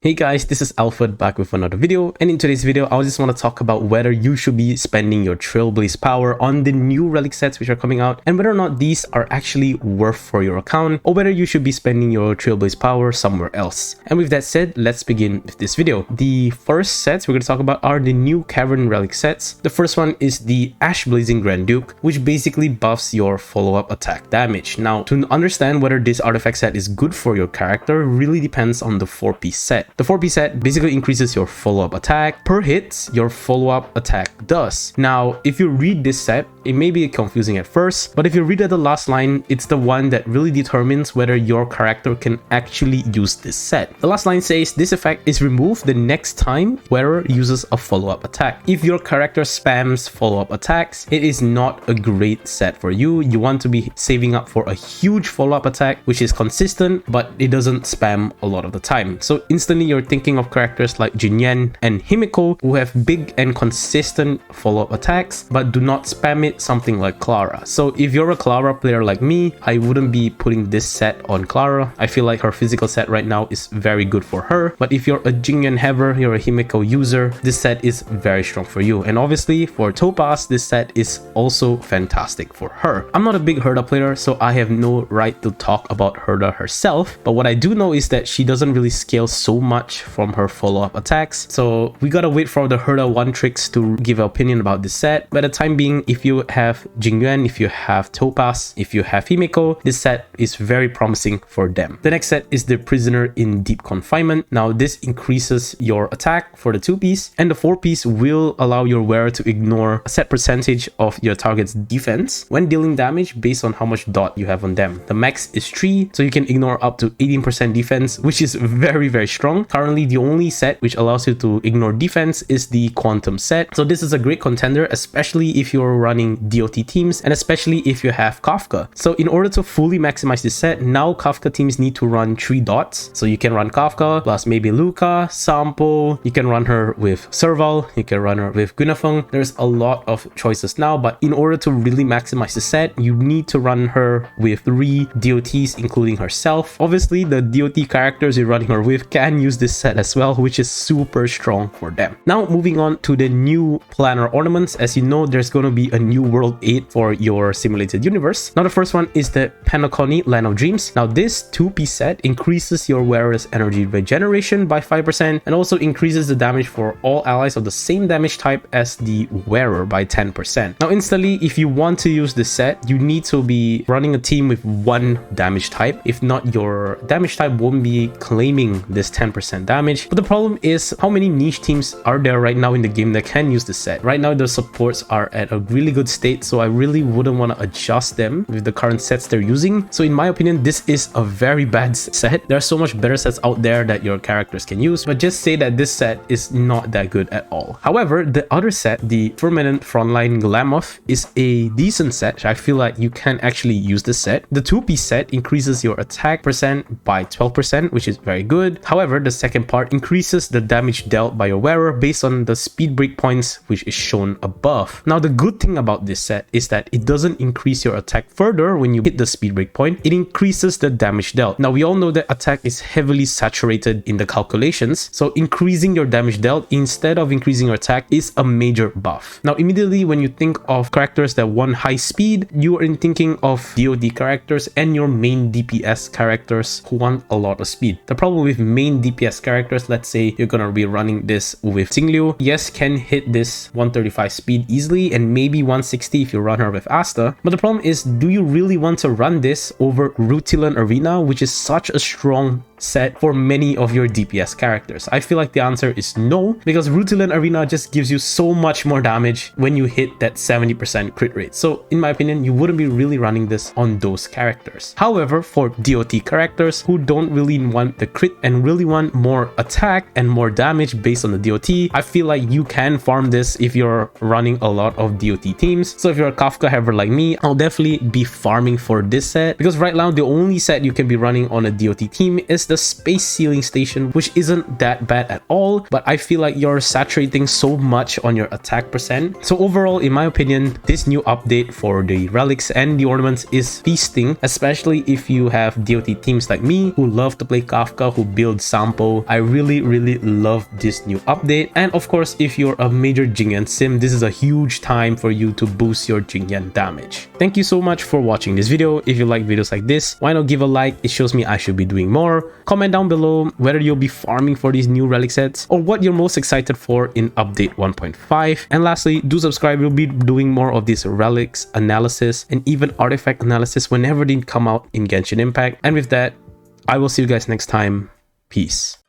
Hey guys, this is Alfred back with another video, and in today's video I just want to talk about whether you should be spending your Trailblaze power on the new relic sets which are coming out and whether or not these are actually worth for your account or whether you should be spending your Trailblaze power somewhere else. And with that said, let's begin with this video. The first sets we're going to talk about are the new Cavern relic sets. The first one is the Ash Blazing Grand Duke, which basically buffs your follow-up attack damage. Now, to understand whether this artifact set is good for your character really depends on the 4-piece set. The 4-piece set basically increases your follow-up attack per hit your follow-up attack does. Now, if you read this set, it may be confusing at first, but if you read at the last line, it's the one that really determines whether your character can actually use this set. The last line says this effect is removed the next time wearer uses a follow-up attack. If your character spams follow-up attacks, it is not a great set for you. You want to be saving up for a huge follow-up attack which is consistent, but it doesn't spam a lot of the time. So instantly you're thinking of characters like Jinyan and Himiko who have big and consistent follow-up attacks but do not spam it, something like Clara. So if you're a Clara player like me, I wouldn't be putting this set on Clara. I feel like her physical set right now is very good for her, but if you're a Jinyan haver, you're a Himiko user, this set is very strong for you. And obviously for Topaz, this set is also fantastic for her. I'm not a big Herda player, so I have no right to talk about Herda herself, but what I do know is that she doesn't really scale so much from her follow-up attacks, so we gotta wait for the Herda 1 tricks to give an opinion about this set. By the time being, if you have Jingyuan, if you have Topaz, if you have Himiko, this set is very promising for them. The next set is the Prisoner in Deep Confinement. Now this increases your attack for the 2-piece, and the 4-piece will allow your wearer to ignore a set percentage of your target's defense when dealing damage based on how much dot you have on them. The max is 3, so you can ignore up to 18% defense, which is very strong. Currently the only set which allows you to ignore defense is the Quantum set, so this is a great contender, especially if you're running DOT teams and especially if you have Kafka. So in order to fully maximize this set, now Kafka teams need to run 3 dots. So you can run Kafka plus maybe Luca, Sampo, you can run her with Serval, you can run her with Gunafeng. There's a lot of choices now, but in order to really maximize the set, you need to run her with 3 DOTs including herself. Obviously the DOT characters you're running her with can use this set as well, which is super strong for them. Now moving on to the new planar ornaments. As you know, there's going to be a new World 8 for your simulated universe. Now the first one is the Penacony Land of Dreams. Now this 2-piece set increases your wearer's energy regeneration by 5% and also increases the damage for all allies of the same damage type as the wearer by 10%. Now instantly, if you want to use this set, you need to be running a team with 1 damage type. If not, your damage type won't be claiming this 10% damage. But the problem is, how many niche teams are there right now in the game that can use this set? Right now the supports are at a really good state, so I really wouldn't want to adjust them with the current sets they're using. So in my opinion, this is a very bad set. There are so much better sets out there that your characters can use, but just say that this set is not that good at all. However, the other set, the Permanent Frontline Glamoth, is a decent set. I feel like you can actually use this set. The 2-piece set increases your attack percent by 12%, which is very good. However, the second part increases the damage dealt by your wearer based on the speed break points which is shown above. Now the good thing about this set is that it doesn't increase your attack further when you hit the speed break point. It increases the damage dealt. Now we all know that attack is heavily saturated in the calculations, so increasing your damage dealt instead of increasing your attack is a major buff. Now immediately when you think of characters that want high speed, you are thinking of DOD characters and your main DPS characters who want a lot of speed. The problem with main DPS characters, let's say you're gonna be running this with Xingqiu, yes, can hit this 135 speed easily and maybe 160 if you run her with Asta, but the problem is, do you really want to run this over Rutilan Arena, which is such a strong set for many of your DPS characters? I feel like the answer is no, because Rutilan Arena just gives you so much more damage when you hit that 70% crit rate. So in my opinion, you wouldn't be really running this on those characters. However, for DOT characters who don't really want the crit and really want more attack and more damage based on the DOT, I feel like you can farm this if you're running a lot of DOT teams. So if you're a Kafka haver like me, I'll definitely be farming for this set, because right now the only set you can be running on a DOT team is the Space Sealing Station, which isn't that bad at all, but I feel like you're saturating so much on your attack percent. So overall, in my opinion, this new update for the relics and the ornaments is feasting, especially if you have DOT teams like me who love to play Kafka, who build Sampo example. I really love this new update. And of course, if you're a major Jingyan sim, this is a huge time for you to boost your Jingyan damage. Thank you so much for watching this video. If you like videos like this, why not give a like? It shows me I should be doing more. Comment down below whether you'll be farming for these new relic sets or what you're most excited for in update 1.5. And lastly, do subscribe. We'll be doing more of these relics analysis and even artifact analysis whenever they come out in Genshin Impact. And with that, I will see you guys next time. Peace.